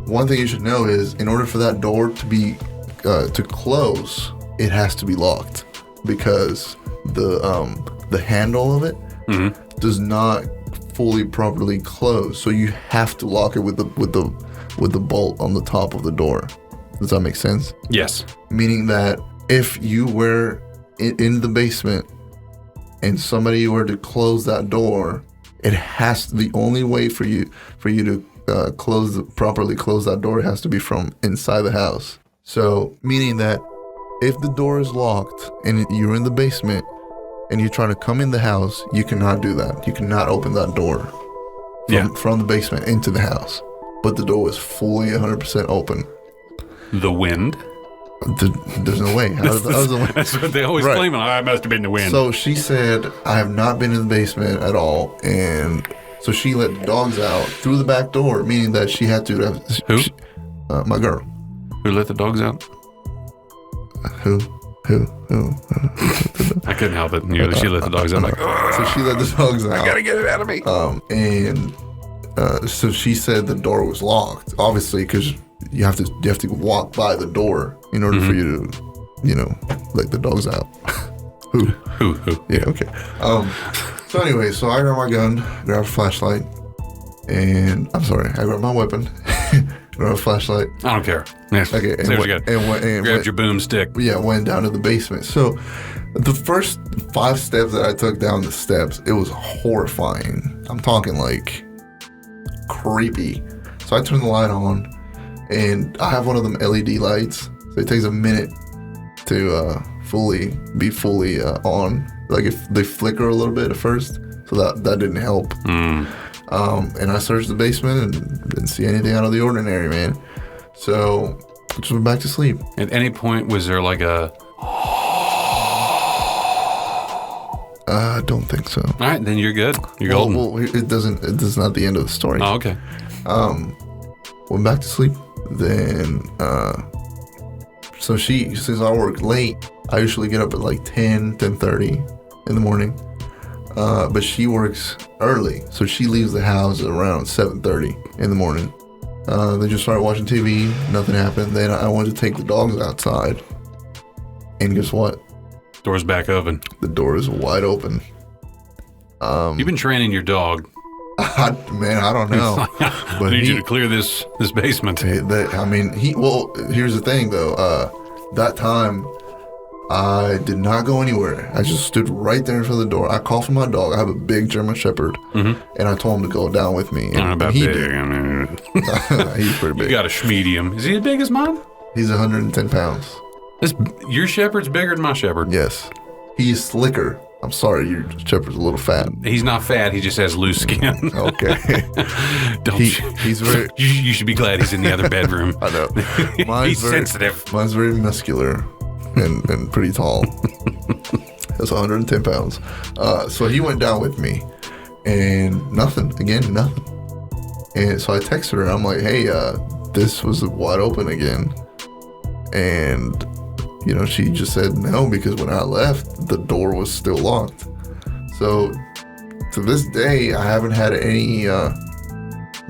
S2: one thing you should know is in order for that door to be to close, it has to be locked because the handle of it does not fully properly close. So you have to lock it with the bolt on the top of the door. Does that make sense?
S1: Yes.
S2: Meaning that if you were in the basement and somebody were to close that door, the only way for you to properly close that door has to be from inside the house. So meaning that if the door is locked and you're in the basement and you're trying to come in the house, you cannot do that. You cannot open that door from the basement into the house. But the door was fully 100% open.
S1: The wind?
S2: There's no way.
S1: That's what they always claim. I must have been the wind.
S2: So she said, I have not been in the basement at all. And so she let the dogs out through the back door, meaning that she had to...
S1: Who?
S2: My girl.
S1: Who let the dogs out?
S2: Who?
S1: I couldn't help it. She let the dogs out. I'm like,
S2: so she let the dogs out.
S1: I gotta get it out of me.
S2: So she said the door was locked, obviously, because you have to walk by the door in order for you to, let the dogs out. Who? Yeah, okay. So anyway, so I grabbed my gun, grabbed a flashlight, and I grabbed my weapon, grabbed a flashlight.
S1: I don't care. Yes.
S2: Okay.
S1: And grabbed your boomstick.
S2: Yeah, went down to the basement. So the first 5 steps that I took down the steps, it was horrifying. I'm talking like creepy. So I turned the light on, and I have one of them LED lights, so it takes a minute to be fully on. Like if they flicker a little bit at first, so that didn't help. And I searched the basement and didn't see anything out of the ordinary, man. So I just went back to sleep.
S1: At any point, was there like a...
S2: I don't think so.
S1: All right, then you're good. You're golden.
S2: Well, it's not the end of the story.
S1: Oh, okay.
S2: Went back to sleep. Then, so since I work late, I usually get up at like 10:30 in the morning. But she works early, so she leaves the house around 7:30 in the morning. They just started watching TV. Nothing happened. Then I wanted to take the dogs outside. And guess what?
S1: Door's back open.
S2: The door is wide open.
S1: You've been training your dog.
S2: Man, I don't know.
S1: But I need you to clear this basement.
S2: Here's the thing though. That time, I did not go anywhere. I just stood right there in front of the door. I called for my dog. I have a big German Shepherd, and I told him to go down with me. And,
S1: I don't know about
S2: he
S1: big.
S2: did.
S1: I mean,
S2: He's pretty big.
S1: You got a schmedium. Is he as big as mine?
S2: He's 110 pounds.
S1: Your shepherd's bigger than my shepherd.
S2: Yes. He's slicker. I'm sorry, your shepherd's a little fat.
S1: He's not fat. He just has loose skin.
S2: Okay. He's very...
S1: You should be glad he's in the other bedroom.
S2: I know.
S1: He's sensitive.
S2: Mine's very muscular and pretty tall. That's 110 pounds. So he went down with me, and nothing. And so I texted her. I'm like, hey, this was wide open again. And, she just said no, because when I left, the door was still locked. So to this day, I haven't had any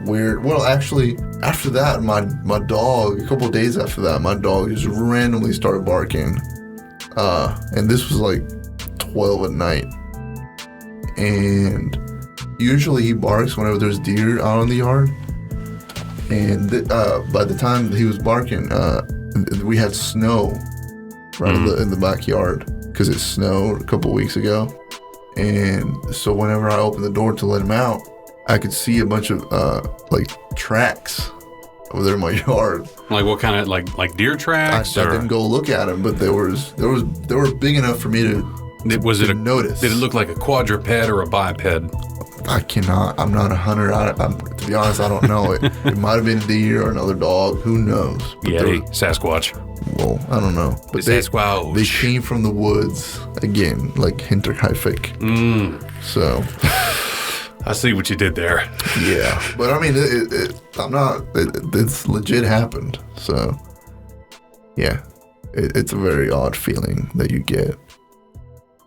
S2: weird... Well, actually, after that, my dog, a couple of days after that, my dog just randomly started barking. And this was like 12 at night. And usually he barks whenever there's deer out in the yard. And by the time he was barking, we had snow right in the backyard, because it snowed a couple weeks ago. And so whenever I opened the door to let him out, I could see a bunch of tracks over there in my yard.
S1: Like what kind of like deer tracks?
S2: I didn't go look at them, but they were big enough for me to notice.
S1: Did it look like a quadruped or a biped?
S2: I'm not a hunter. To be honest, I don't know. It might have been a deer or another dog. Who knows?
S1: Yeti, Sasquatch.
S2: Well, I don't know. But they came from the woods again, like Hinterkaifek. So
S1: I see what you did there.
S2: Yeah, but I mean, it's legit happened. So yeah, it's a very odd feeling that you get.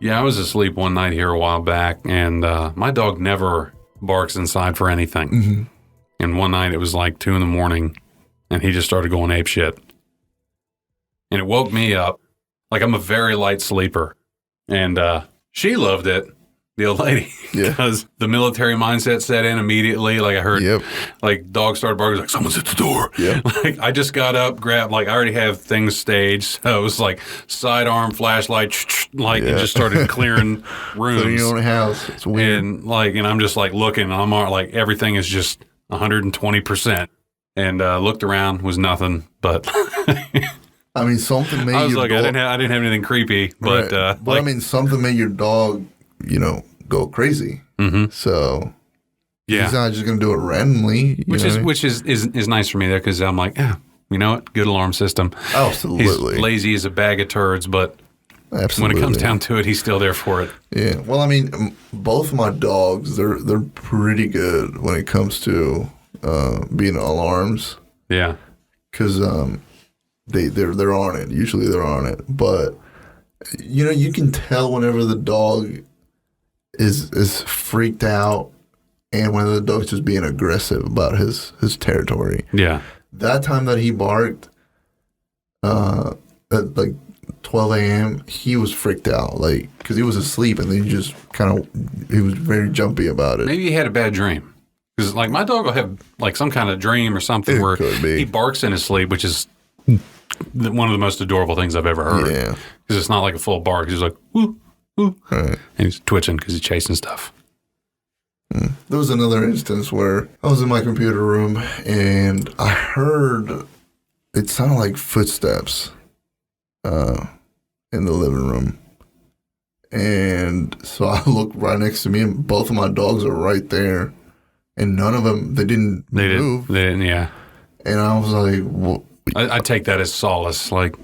S1: Yeah, I was asleep one night here a while back, and my dog never barks inside for anything. Mm-hmm. And one night it was like 2 a.m, and he just started going apeshit. And it woke me up. Like, I'm a very light sleeper. And she loved it, the old lady, because the military mindset set in immediately. Like, I heard, like, dog started barking, like, someone's at the door. Yep. Like, I just got up, grabbed, like, I already have things staged. So it was like sidearm, flashlight, like, and just started clearing rooms.
S2: Clearing your own house. It's weird.
S1: And I'm just, like, looking, and I'm like, everything is just 120%. And looked around, was nothing, but...
S2: I mean, something made
S1: I was
S2: your
S1: like,
S2: dog...
S1: I didn't have anything creepy, but...
S2: Right. But I mean, something made your dog, go crazy. Mm-hmm. So he's not just going to do it randomly.
S1: Which is nice for me there, because I'm like, you know what? Good alarm system.
S2: Absolutely.
S1: He's lazy as a bag of turds, but when it comes down to it, he's still there for it. Yeah.
S2: Well, I mean, both of my dogs, they're pretty good when it comes to being alarms.
S1: Yeah.
S2: Because... They're on it. Usually they're on it. But, you can tell whenever the dog is freaked out and when the dog's just being aggressive about his territory.
S1: Yeah.
S2: That time that he barked at like 12 a.m., he was freaked out, like, because he was asleep, and then he was very jumpy about it.
S1: Maybe he had a bad dream. Because, like, my dog will have, like, some kind of dream or something where he barks in his sleep, which is... one of the most adorable things I've ever heard. Yeah. Because it's not like a full bark. He's like, woo, woo. Right. And he's twitching because he's chasing stuff.
S2: There was another instance where I was in my computer room and I heard, it sounded like footsteps in the living room. And so I looked right next to me, and both of my dogs are right there. And none of them, they didn't move.
S1: They didn't, yeah.
S2: And I was like, well,
S1: I take that as solace. Like,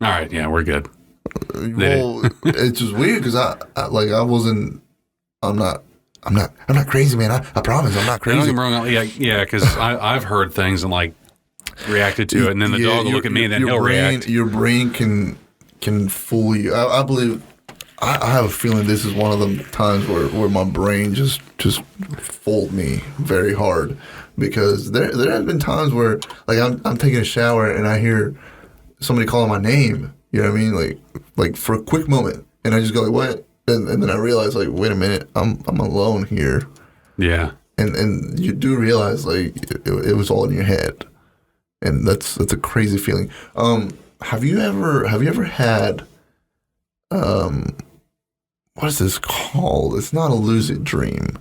S1: all right, yeah, we're good.
S2: Well, it's just weird because I'm not crazy, man. I promise, I'm not crazy.
S1: Don't get me wrong. Yeah, because I've heard things and like reacted to it, and then the dog will look at me, and then he'll react.
S2: Your brain can fool you. I believe. I have a feeling this is one of the times where my brain just fooled me very hard, because there have been times where, like, I'm taking a shower and I hear somebody calling my name. You know what I mean? Like for a quick moment, and I just go like, what? And then I realize, like, wait a minute, I'm alone here. Yeah. And you do realize, like, it was all in your head, and that's a crazy feeling. Have you ever had what is this called? It's not a lucid dream.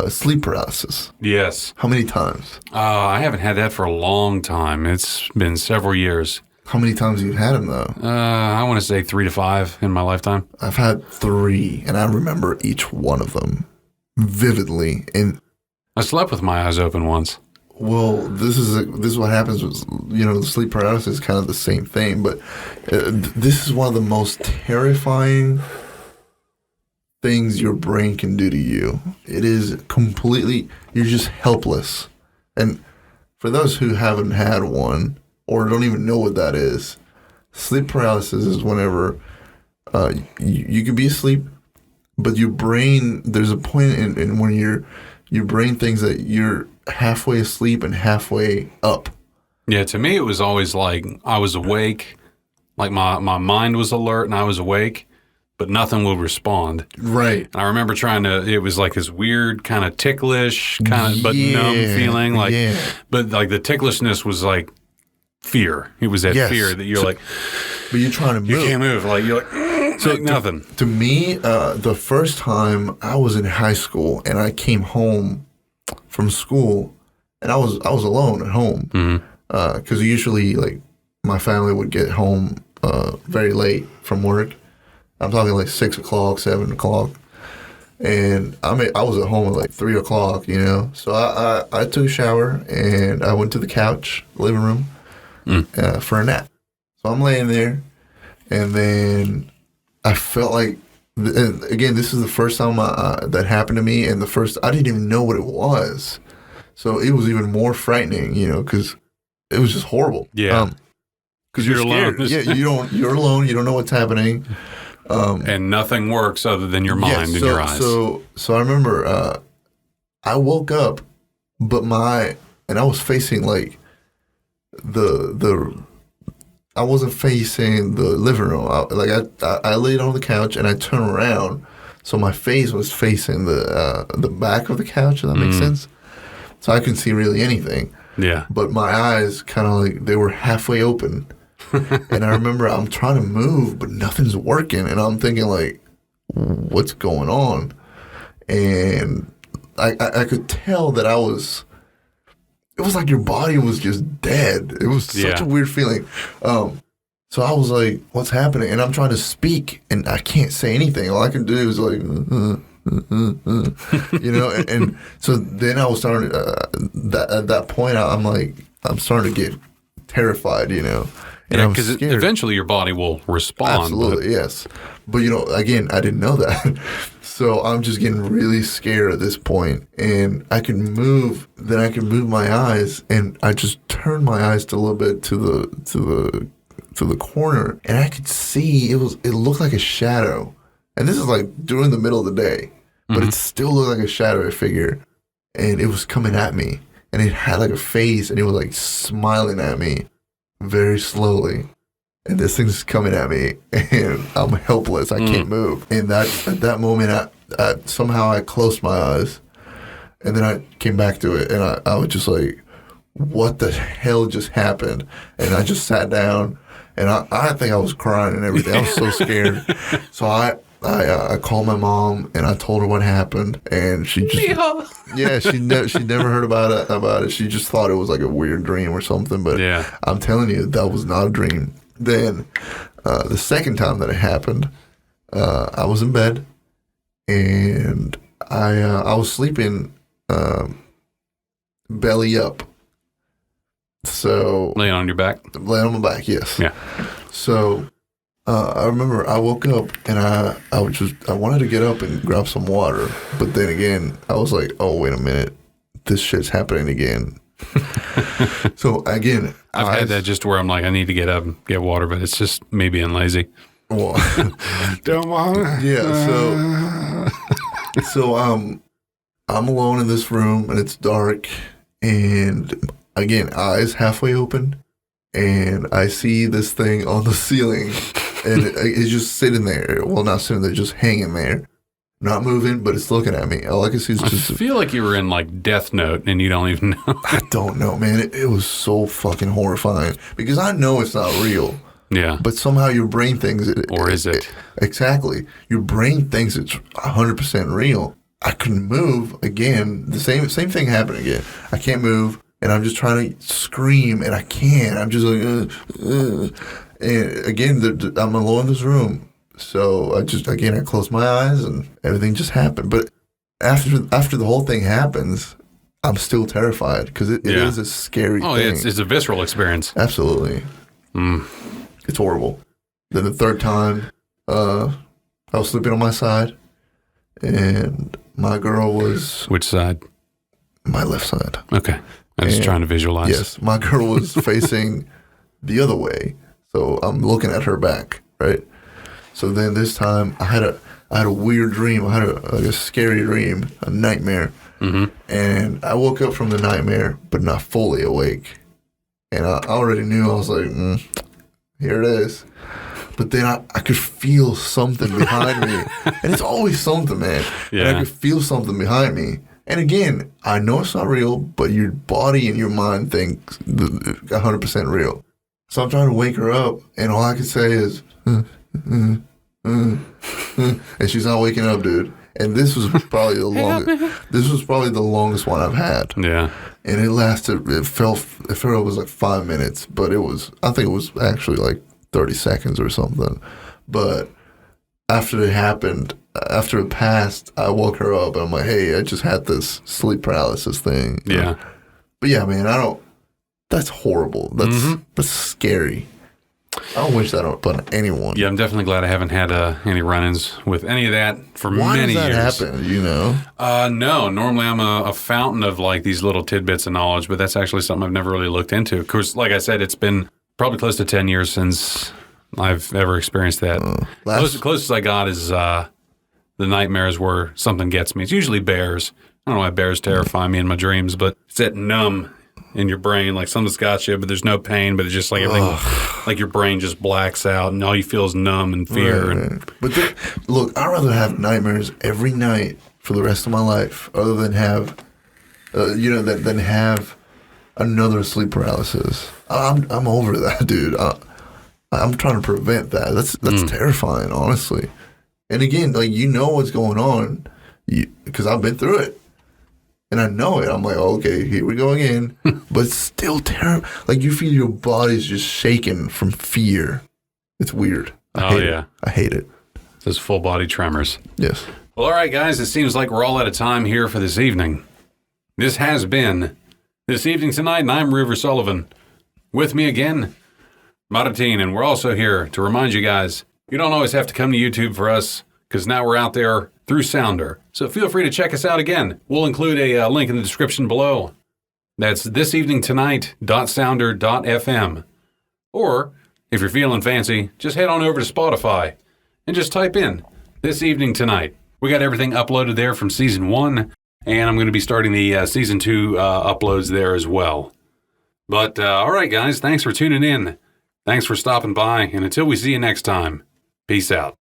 S2: Sleep paralysis.
S1: Yes.
S2: How many times?
S1: I haven't had that for a long time. It's been several years.
S2: How many times have you had them, though?
S1: I want to say 3 to 5 in my lifetime.
S2: I've had 3, and I remember each one of them vividly. And
S1: I slept with my eyes open once.
S2: well, this is what happens with, the sleep paralysis is kind of the same thing, but this is one of the most terrifying things your brain can do to you. It is completely, you're just helpless. And for those who haven't had one or don't even know what that is, sleep paralysis is whenever you can be asleep, but your brain, there's a point in when your brain thinks that you're halfway asleep and halfway up.
S1: Yeah, to me, it was always like I was awake, like my mind was alert and I was awake, but nothing will respond.
S2: Right.
S1: And I remember it was like this weird kind of ticklish, but numb feeling. But like the ticklishness was like fear. It was that fear that you're like,
S2: but you're trying to move.
S1: You can't move. Like you're like, so nothing.
S2: To me, the first time I was in high school and I came home from school, and I was alone at home because usually like my family would get home very late from work. I'm talking like 6 o'clock, 7 o'clock, and I was at home at like 3 o'clock, So I took a shower and I went to the couch, living room, for a nap. So I'm laying there, and then I felt like, and again, this is the first time that happened to me, and I didn't even know what it was. So it was even more frightening, because it was just horrible.
S1: Yeah.
S2: Because you're
S1: alone.
S2: You're alone. You don't know what's happening.
S1: And nothing works other than your mind and your eyes.
S2: So I remember I woke up, and I was facing like I wasn't facing the living room. I laid on the couch and I turned around, so my face was facing the back of the couch. If that makes sense. So I couldn't see really anything.
S1: Yeah.
S2: But my eyes kind of like they were halfway open, and I remember I'm trying to move, but nothing's working, and I'm thinking like, what's going on? And I could tell that it was like your body was just dead. It was such a weird feeling. So I was like, what's happening? And I'm trying to speak, and I can't say anything. All I can do is like, and so then I was starting, at that point, I'm starting to get terrified, And
S1: because eventually your body will respond.
S2: Absolutely, yes. But, again, I didn't know that. So I'm just getting really scared at this point, and I can move my eyes, and I just turned my eyes a little bit to the corner, and I could see it looked like a shadow. And this is like during the middle of the day, but it still looked like a shadowy figure, and it was coming at me, and it had like a face, and it was like smiling at me very slowly. And this thing's coming at me, and I'm helpless. I can't move. And at that moment, I somehow closed my eyes, and then I came back to it, and I was just like, what the hell just happened? And I just sat down, and I think I was crying and everything. I was so scared. So I called my mom, and I told her what happened, and she just she never heard about it. She just thought it was like a weird dream or something. But I'm telling you, that was not a dream. Then the second time that it happened, I was in bed, and I was sleeping belly up. So
S1: laying on your back?
S2: Laying on my back, yes.
S1: Yeah.
S2: So I remember I woke up, and I wanted to get up and grab some water, but then again I was like, oh wait a minute, this shit's happening again. So again,
S1: I've had that just where I'm like, I need to get up and get water, but it's just me being lazy.
S2: Well,
S1: don't want.
S2: Yeah. So I'm alone in this room, and it's dark, and again, eyes halfway open, and I see this thing on the ceiling, and it's just sitting there. Well, not sitting there, just hanging there. Not moving, but it's looking at me. All I can see is just...
S1: I feel like you were in, like, Death Note, and you don't even know.
S2: I don't know, man. It was so fucking horrifying. Because I know it's not real.
S1: Yeah.
S2: But somehow your brain thinks it...
S1: Or is it?
S2: Exactly. Your brain thinks it's 100% real. I couldn't move again. The same thing happened again. I can't move. and I'm just trying to scream, and I can't. I'm just like, and again, I'm alone in this room. So I close my eyes, and everything just happened. But after the whole thing happens, I'm still terrified because it is a scary thing.
S1: It's a visceral experience.
S2: Absolutely. It's horrible. Then the third time, I was sleeping on my side, and my girl was...
S1: Which side?
S2: My left side.
S1: Okay. I'm just trying to visualize.
S2: Yes, my girl was facing the other way, so I'm looking at her back, right? So then this time, I had a weird dream. I had a scary dream, a nightmare. Mm-hmm. And I woke up from the nightmare, but not fully awake. And I already knew. I was like, here it is. But then I could feel something behind me. And it's always something, man. Yeah. And I could feel something behind me. And again, I know it's not real, but your body and your mind thinks 100% real. So I'm trying to wake her up, and all I can say is, and she's not waking up, dude. And this was probably the longest. This was probably the longest one I've had. Yeah. And it lasted. It felt it was like 5 minutes, but I think it was actually like 30 seconds or something. But after it happened, after it passed, I woke her up, and I'm like, hey, I just had this sleep paralysis thing.
S1: Yeah.
S2: But yeah, man, that's horrible. That's scary. I don't wish that upon anyone.
S1: Yeah, I'm definitely glad I haven't had any run-ins with any of that for many years.
S2: Why does that happen, you know?
S1: No, normally I'm a fountain of like these little tidbits of knowledge, but that's actually something I've never really looked into. Of course, like I said, it's been probably close to 10 years since I've ever experienced that. Closest I got is the nightmares where something gets me. It's usually bears. I don't know why bears terrify me in my dreams, but it's that numb in your brain, like something's got you, but there's no pain, but it's just like everything, like your brain just blacks out, and all you feel is numb and fear.
S2: Right. But look, I'd rather have nightmares every night for the rest of my life, other than have, than have another sleep paralysis. I'm over that, dude. I'm trying to prevent that. That's terrifying, honestly. And again, like, you know what's going on, because I've been through it. And I know it. I'm like, okay, here we go again. But it's still terrible. Like, you feel your body's just shaking from fear. It's weird. I hate it.
S1: Those full body tremors.
S2: Yes.
S1: Well, all right, guys. It seems like we're all out of time here for this evening. This has been This Evening Tonight, and I'm River Sullivan. With me again, Mart'in, and we're also here to remind you guys, you don't always have to come to YouTube for us, because now we're out there through Sounder. So feel free to check us out again. We'll include a link in the description below. That's thiseveningtonight.sounder.fm. Or, if you're feeling fancy, just head on over to Spotify and just type in This Evening Tonight. We got everything uploaded there from Season 1, and I'm going to be starting the Season 2 uploads there as well. But, all right, guys, thanks for tuning in. Thanks for stopping by, and until we see you next time, peace out.